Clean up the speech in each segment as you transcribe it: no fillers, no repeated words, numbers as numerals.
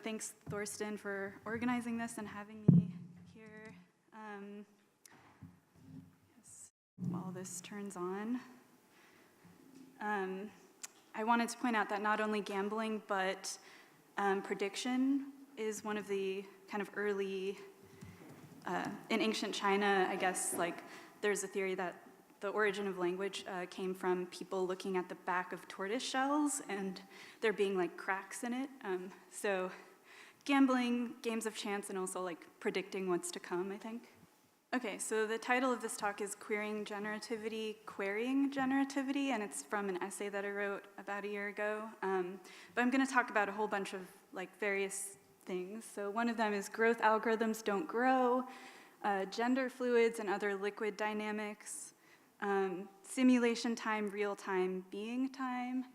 Thanks, Thorsten, for organizing this and having me here. While this turns on, I wanted to point out that not only gambling, but prediction is one of the kind of early, in ancient China, I guess, like, there's a theory that the origin of language came from people looking at the back of tortoise shells and there being like cracks in it. So gambling, games of chance, and also like predicting what's to come, I think. Okay, so the title of this talk is Querying Generativity, and it's from an essay that I wrote about a year ago. But I'm gonna talk about a whole bunch of like various things. So one of them is growth algorithms don't grow, gender fluids and other liquid dynamics, simulation time, real time, being time,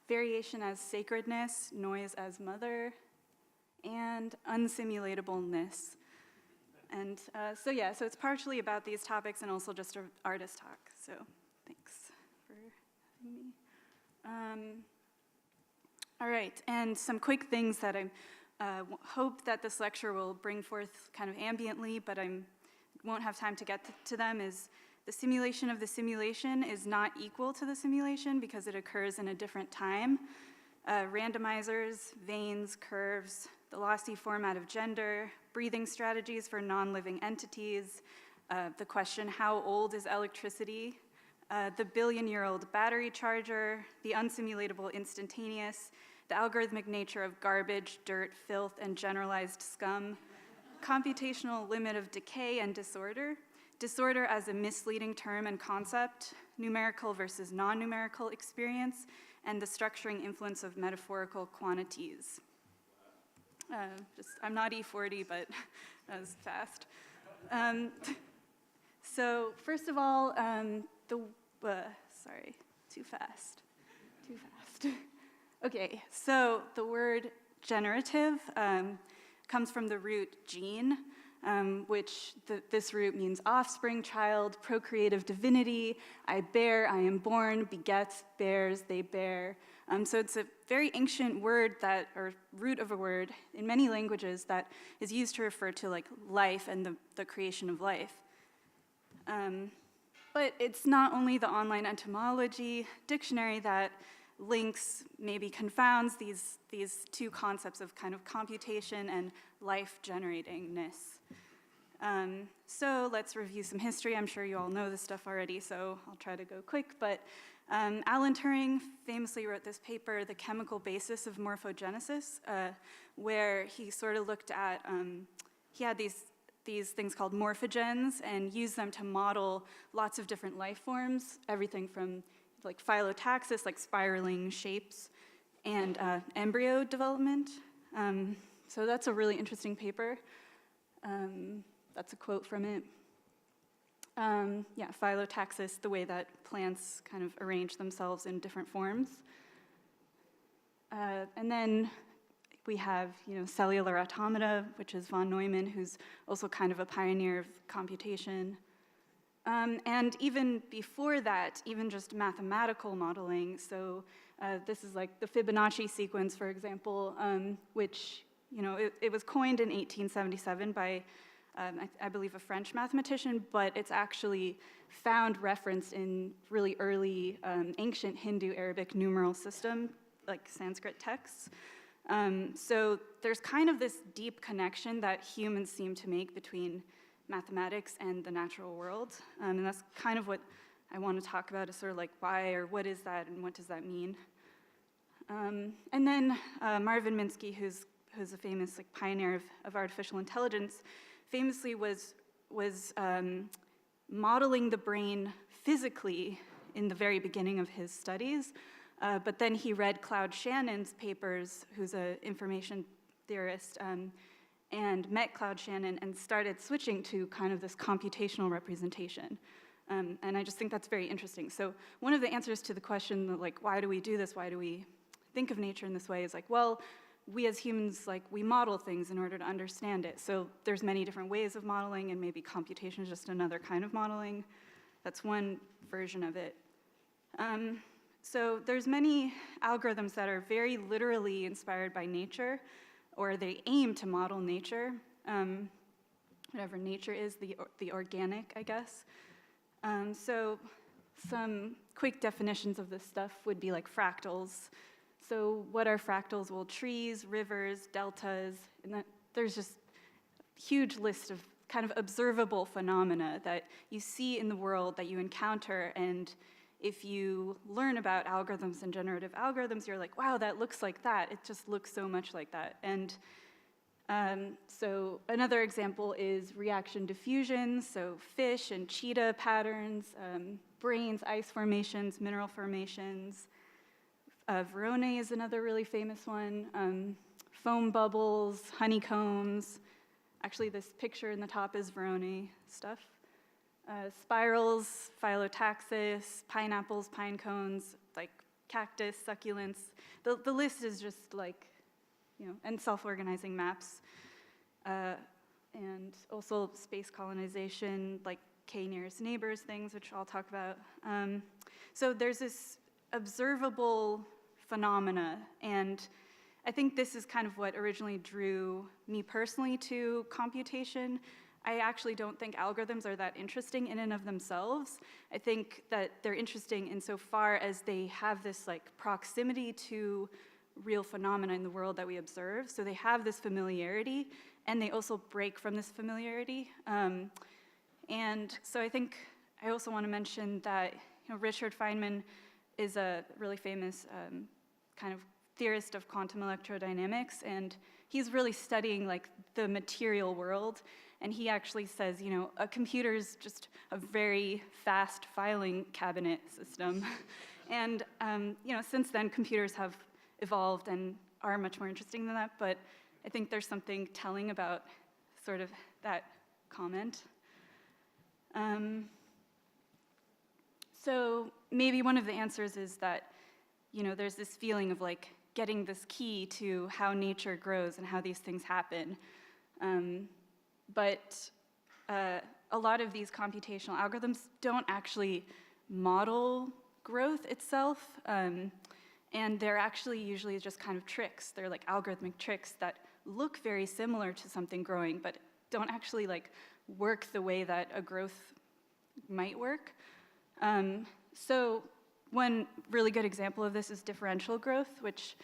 variation as sacredness, noise as mother, and unsimulatable-ness. And so it's partially about these topics and also just an artist talk. So thanks for having me. All right, and some quick things that I hope that this lecture will bring forth kind of ambiently, but I won't have time to get to them, is the simulation of the simulation is not equal to the simulation because it occurs in a different time. Randomizers, veins, curves, the lossy format of gender, breathing strategies for non-living entities, the question, how old is electricity, the billion-year-old battery charger, the unsimulatable instantaneous, the algorithmic nature of garbage, dirt, filth, and generalized scum, computational limit of decay and disorder, disorder as a misleading term and concept, numerical versus non-numerical experience, and the structuring influence of metaphorical quantities. I'm not E40, but that was fast. So first of all, sorry, too fast. Okay, so the word generative comes from the root gene, which this root means offspring, child, procreative divinity, I bear, I am born, begets, bears, they bear. So it's a very ancient word or root of a word in many languages that is used to refer to like life and the creation of life. But it's not only the online etymology dictionary that links, maybe confounds these two concepts of kind of computation and life-generatingness. So let's review some history. I'm sure you all know this stuff already, so I'll try to go quick. But Alan Turing famously wrote this paper, The Chemical Basis of Morphogenesis, where he sort of looked at, he had these things called morphogens and used them to model lots of different life forms, everything from like phyllotaxis, like spiraling shapes, and embryo development. So that's a really interesting paper. That's a quote from it. Phyllotaxis, the way that plants kind of arrange themselves in different forms. And then we have, cellular automata, which is von Neumann, who's also kind of a pioneer of computation. And even before that, even just mathematical modeling. So this is like the Fibonacci sequence, for example, which, it was coined in 1877 by, I believe, a French mathematician, but it's actually found referenced in really early ancient Hindu Arabic numeral system, like Sanskrit texts. So there's kind of this deep connection that humans seem to make between mathematics and the natural world. And that's kind of what I want to talk about, is sort of like why or what is that and what does that mean? And then Marvin Minsky, who's a famous pioneer of artificial intelligence, famously was modeling the brain physically in the very beginning of his studies. But then he read Claude Shannon's papers, who's an information theorist, and met Claude Shannon and started switching to kind of this computational representation. And I just think that's very interesting. So one of the answers to the question, like, why do we do this? Why do we think of nature in this way? Is like, well, we as humans, we model things in order to understand it. So there's many different ways of modeling, and maybe computation is just another kind of modeling. That's one version of it. So there's many algorithms that are very literally inspired by nature, or they aim to model nature, whatever nature is, the organic, I guess. So some quick definitions of this stuff would be like fractals. So what are fractals? Well, trees, rivers, deltas, and there's just a huge list of kind of observable phenomena that you see in the world, that you encounter, and if you learn about algorithms and generative algorithms, you're like, wow, that looks like that. It just looks so much like that. And so another example is reaction diffusion, so fish and cheetah patterns, brains, ice formations, mineral formations. Verone is another really famous one. Foam bubbles, honeycombs. Actually, this picture in the top is Verone stuff. Spirals, phyllotaxis, pineapples, pine cones, like cactus, succulents. The list is just like, and self-organizing maps. And also space colonization, like K nearest neighbors things, which I'll talk about. So there's this observable phenomena, and I think this is kind of what originally drew me personally to computation. I actually don't think algorithms are that interesting in and of themselves. I think that they're interesting insofar as they have this like proximity to real phenomena in the world that we observe. So they have this familiarity, and they also break from this familiarity. And so I think I also want to mention that Richard Feynman is a really famous kind of theorist of quantum electrodynamics, and he's really studying like the material world. And he actually says, a computer is just a very fast filing cabinet system. And, since then, computers have evolved and are much more interesting than that, but I think there's something telling about sort of that comment. So maybe one of the answers is that, there's this feeling of like getting this key to how nature grows and how these things happen. But a lot of these computational algorithms don't actually model growth itself, and they're actually usually just kind of tricks. They're like algorithmic tricks that look very similar to something growing, but don't actually like work the way that a growth might work. So one really good example of this is differential growth, which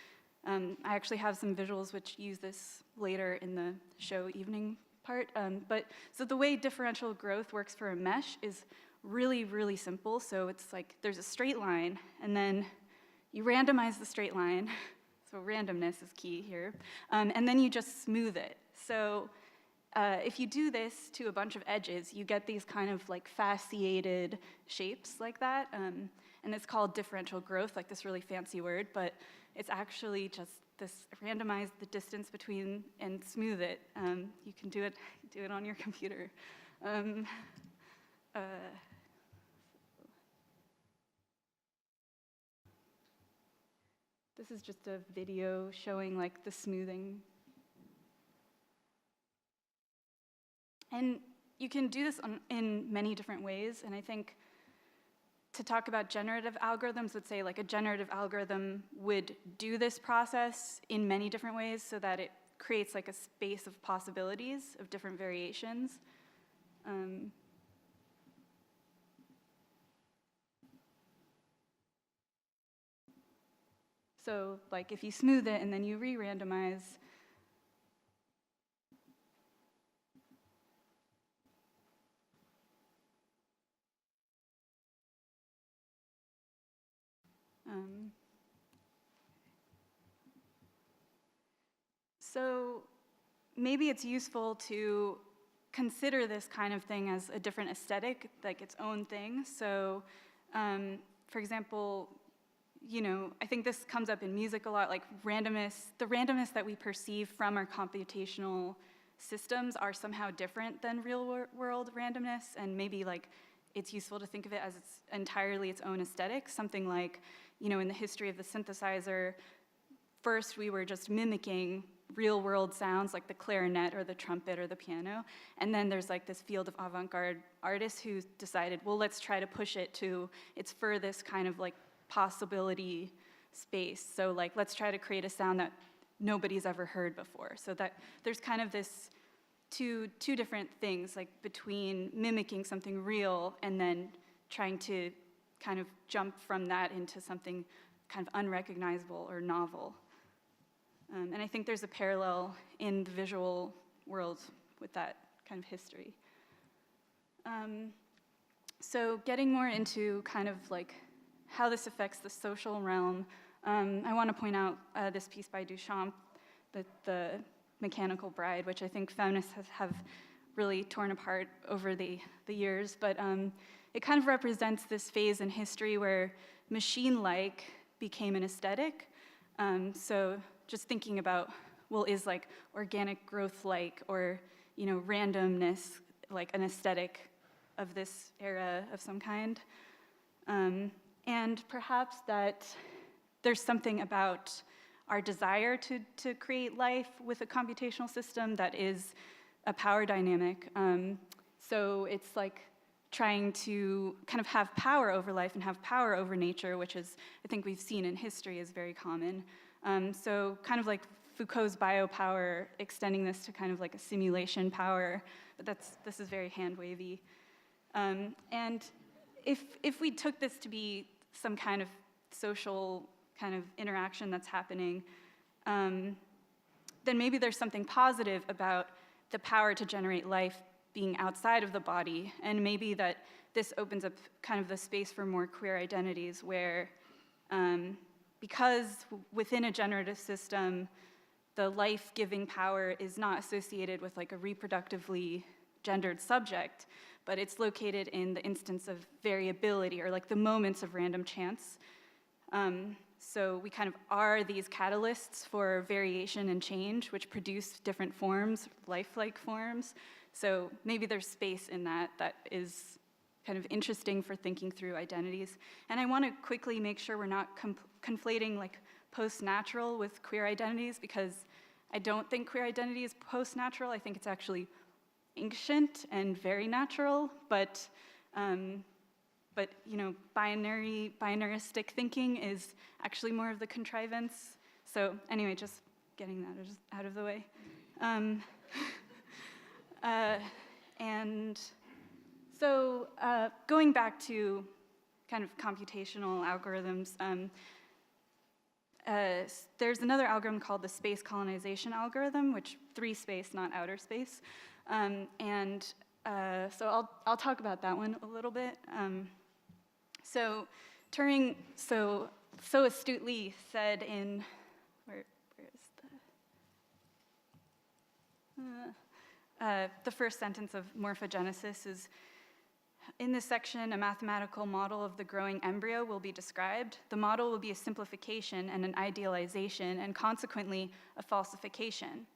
I actually have some visuals which use this later in the show evening part. So the way differential growth works for a mesh is really, really simple. So it's like there's a straight line, and then you randomize the straight line. So randomness is key here. And then you just smooth it. So if you do this to a bunch of edges, you get these kind of like fasciated shapes like that. And it's called differential growth, like this really fancy word, but it's actually just this randomize the distance between and smooth it. You can do it on your computer. This is just a video showing like the smoothing. And you can do this in many different ways, and I think to talk about generative algorithms would say like a generative algorithm would do this process in many different ways so that it creates like a space of possibilities of different variations. So like if you smooth it and then you re-randomize, so maybe it's useful to consider this kind of thing as a different aesthetic, like its own thing. So, for example, I think this comes up in music a lot, like randomness. The randomness that we perceive from our computational systems are somehow different than real-world randomness, and maybe like it's useful to think of it as it's entirely its own aesthetic. Something like, in the history of the synthesizer, first we were just mimicking real-world sounds like the clarinet or the trumpet or the piano, and then there's like this field of avant-garde artists who decided, well, let's try to push it to its furthest kind of like possibility space. So like, let's try to create a sound that nobody's ever heard before. So that there's kind of this two different things, like between mimicking something real and then trying to kind of jump from that into something kind of unrecognizable or novel. And I think there's a parallel in the visual world with that kind of history. So getting more into kind of like how this affects the social realm, I want to point out this piece by Duchamp, the Mechanical Bride, which I think feminists have really torn apart over the years, but it kind of represents this phase in history where machine-like became an aesthetic. So just thinking about, well, is like organic growth-like or, you know, randomness like an aesthetic of this era of some kind? And perhaps that there's something about our desire to create life with a computational system that is a power dynamic. So it's like trying to kind of have power over life and have power over nature, which is, I think we've seen in history, is very common. So kind of like Foucault's biopower, extending this to kind of like a simulation power, but this is very hand-wavy. And if we took this to be some kind of social kind of interaction that's happening, then maybe there's something positive about the power to generate life being outside of the body, and maybe that this opens up kind of the space for more queer identities where, because within a generative system, the life-giving power is not associated with like a reproductively gendered subject, but it's located in the instance of variability or like the moments of random chance. So we kind of are these catalysts for variation and change, which produce different forms, lifelike forms. So maybe there's space in that is kind of interesting for thinking through identities. And I want to quickly make sure we're not conflating like post-natural with queer identities, because I don't think queer identity is post-natural. I think it's actually ancient and very natural, but you know, binaristic thinking is actually more of the contrivance. So anyway, just getting that out of the way. And so going back to kind of computational algorithms, there's another algorithm called the space colonization algorithm, which 3 space, not outer space. So I'll talk about that one a little bit. So Turing so astutely said in, where is the first sentence of Morphogenesis is, in this section, a mathematical model of the growing embryo will be described. The model will be a simplification and an idealization, and consequently, a falsification.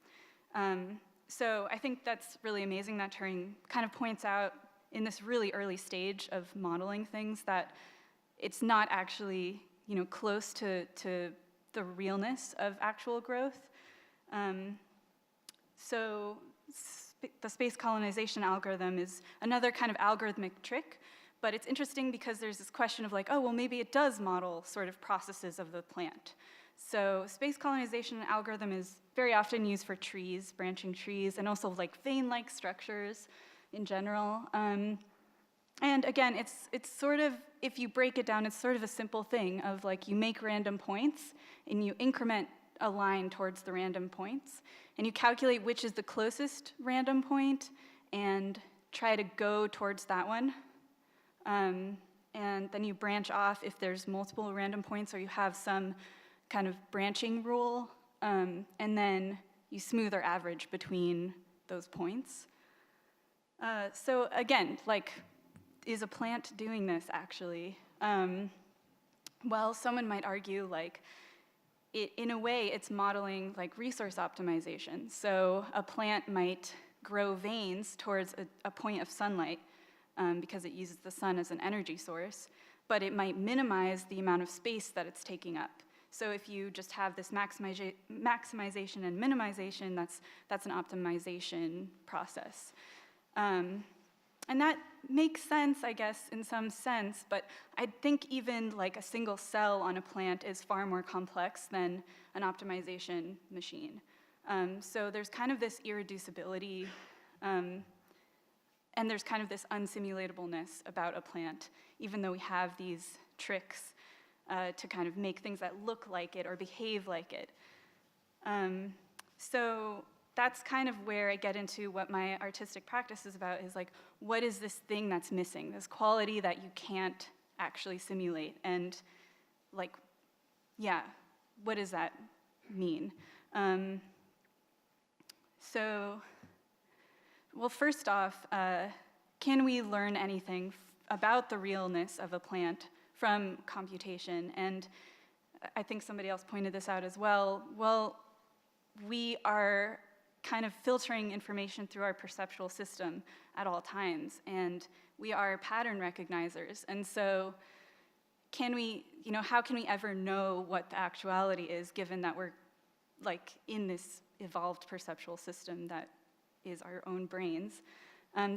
So I think that's really amazing that Turing kind of points out in this really early stage of modeling things that it's not actually, you know, close to the realness of actual growth. So the space colonization algorithm is another kind of algorithmic trick, but it's interesting because there's this question of like, oh, well, maybe it does model sort of processes of the plant. So space colonization algorithm is very often used for trees, branching trees, and also like vein-like structures in general. And again, it's sort of, if you break it down, it's sort of a simple thing of like you make random points and you increment a line towards the random points, and you calculate which is the closest random point and try to go towards that one. And then you branch off if there's multiple random points or you have some kind of branching rule, and then you smooth or average between those points. So again, like, is a plant doing this actually? Well, someone might argue like, in a way, it's modeling like resource optimization. So a plant might grow veins towards a point of sunlight because it uses the sun as an energy source, but it might minimize the amount of space that it's taking up. So if you just have this maximization and minimization, that's an optimization process. And makes sense, I guess, in some sense, but I think even like a single cell on a plant is far more complex than an optimization machine. So there's kind of this irreducibility, and there's kind of this unsimulatableness about a plant, even though we have these tricks to kind of make things that look like it or behave like it. So that's kind of where I get into what my artistic practice is about, is like, what is this thing that's missing, this quality that you can't actually simulate? And like, yeah, what does that mean? Well, first off, can we learn anything about the realness of a plant from computation? And I think somebody else pointed this out as well. Well, we are kind of filtering information through our perceptual system at all times, and we are pattern recognizers. And so can we, how can we ever know what the actuality is, given that we're like in this evolved perceptual system that is our own brains?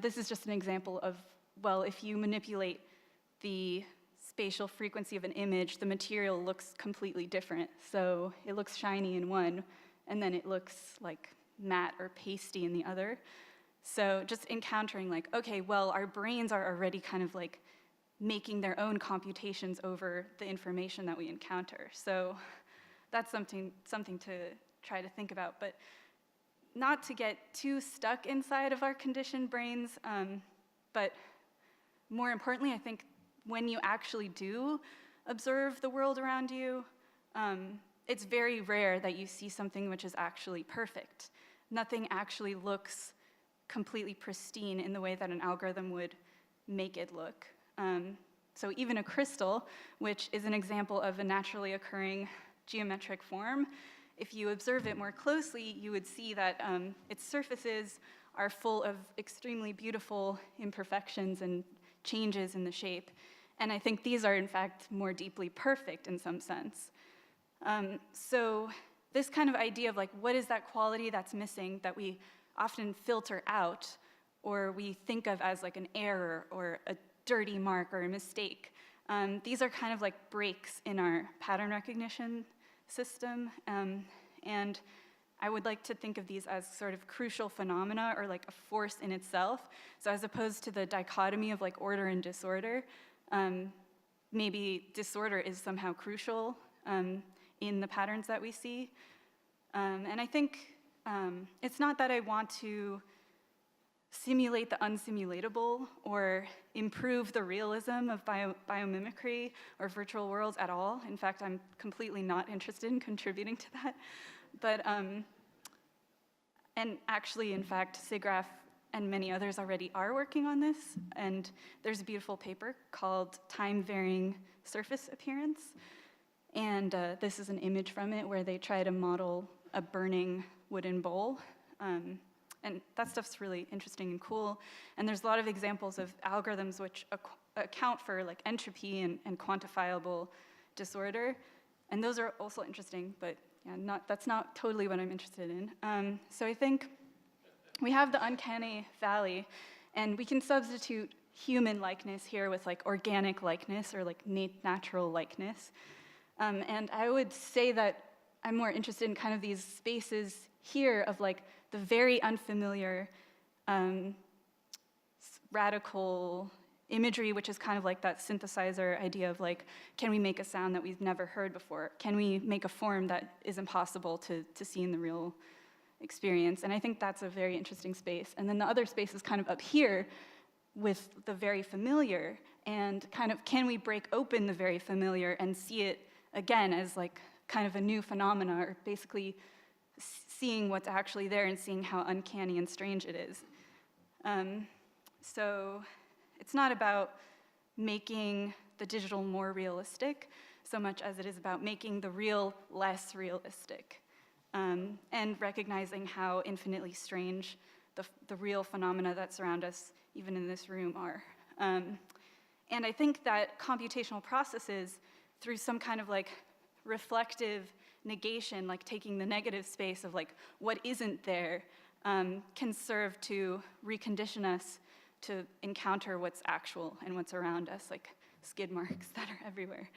This is just an example of, well, if you manipulate the spatial frequency of an image, the material looks completely different. So it looks shiny in one, and then it looks like matte or pasty in the other. So just encountering like, okay, well, our brains are already kind of like making their own computations over the information that we encounter. So that's something to try to think about, but not to get too stuck inside of our conditioned brains, but more importantly, I think when you actually do observe the world around you, it's very rare that you see something which is actually perfect. Nothing actually looks completely pristine in the way that an algorithm would make it look. So even a crystal, which is an example of a naturally occurring geometric form, if you observe it more closely, you would see that its surfaces are full of extremely beautiful imperfections and changes in the shape. And I think these are, in fact, more deeply perfect in some sense. So this kind of idea of like, what is that quality that's missing that we often filter out, or we think of as like an error or a dirty mark or a mistake. These are kind of like breaks in our pattern recognition system. And I would like to think of these as sort of crucial phenomena, or like a force in itself. So as opposed to the dichotomy of like order and disorder, maybe disorder is somehow crucial in the patterns that we see. And I think it's not that I want to simulate the unsimulatable or improve the realism of biomimicry or virtual worlds at all. In fact, I'm completely not interested in contributing to that. But, and actually, in fact, SIGGRAPH and many others already are working on this. And there's a beautiful paper called Time-Varying Surface Appearance. And this is an image from it where they try to model a burning wooden bowl. And that stuff's really interesting and cool. And there's a lot of examples of algorithms which account for like entropy and quantifiable disorder. And those are also interesting, but yeah, that's not totally what I'm interested in. So I think we have the uncanny valley, and we can substitute human likeness here with like organic likeness or like natural likeness. And I would say that I'm more interested in kind of these spaces here of like the very unfamiliar radical imagery, which is kind of like that synthesizer idea of like, can we make a sound that we've never heard before? Can we make a form that is impossible to see in the real experience? And I think that's a very interesting space. And then the other space is kind of up here with the very familiar, and kind of, can we break open the very familiar and see it again as like kind of a new phenomena, or basically seeing what's actually there and seeing how uncanny and strange it is. So it's not about making the digital more realistic so much as it is about making the real less realistic, and recognizing how infinitely strange the real phenomena that surround us, even in this room, are. And I think that computational processes, through some kind of like reflective negation, like taking the negative space of like what isn't there, can serve to recondition us to encounter what's actual and what's around us, like skid marks that are everywhere.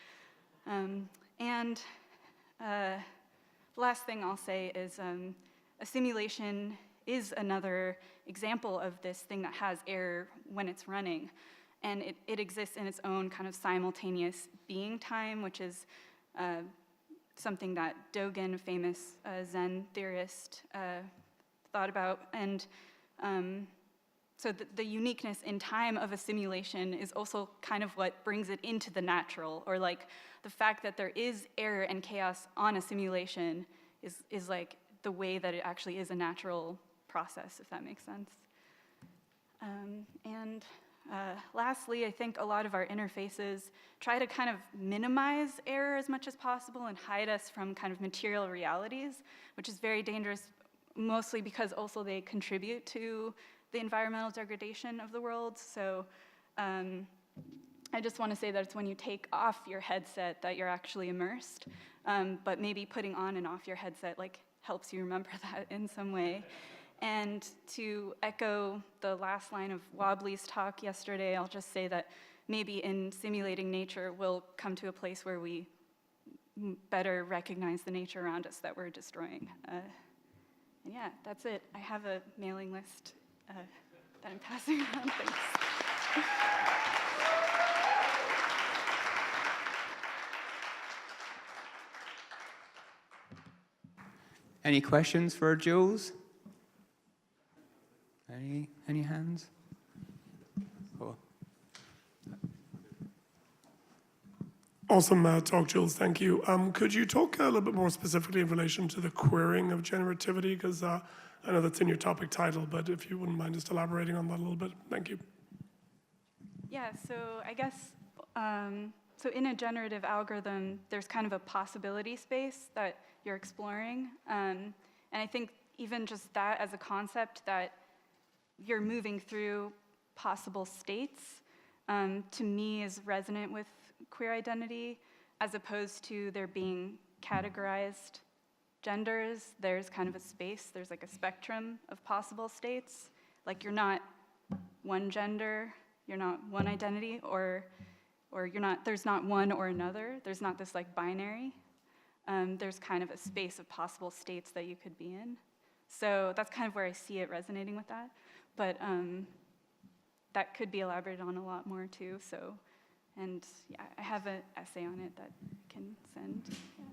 The last thing I'll say is a simulation is another example of this thing that has error when it's running. And it exists in its own kind of simultaneous being time, which is something that Dogen, a famous Zen theorist, thought about. And so the uniqueness in time of a simulation is also kind of what brings it into the natural, or like the fact that there is error and chaos on a simulation is like the way that it actually is a natural process, if that makes sense. Lastly, I think a lot of our interfaces try to kind of minimize error as much as possible and hide us from kind of material realities, which is very dangerous, mostly because also they contribute to the environmental degradation of the world. So I just want to say that it's when you take off your headset that you're actually immersed, but maybe putting on and off your headset like helps you remember that in some way. And to echo the last line of Wobbly's talk yesterday, I'll just say that maybe in simulating nature, we'll come to a place where we better recognize the nature around us that we're destroying. And yeah, that's it. I have a mailing list that I'm passing around. Thanks. Any questions for Jules? Any hands? Cool. Awesome talk, Jules. Thank you. Could you talk a little bit more specifically in relation to the querying of generativity? Because I know that's in your topic title, but if you wouldn't mind just elaborating on that a little bit. Thank you. Yeah, so I guess, so in a generative algorithm, there's kind of a possibility space that you're exploring. And I think even just that as a concept, that you're moving through possible states, to me is resonant with queer identity, as opposed to there being categorized genders. There's kind of a space, there's like a spectrum of possible states. Like you're not one gender, you're not one identity, or you're not, there's not one or another. There's not this like binary. There's kind of a space of possible states that you could be in. So that's kind of where I see it resonating with that. But that could be elaborated on a lot more too. So, and yeah, I have an essay on it that I can send. Yeah.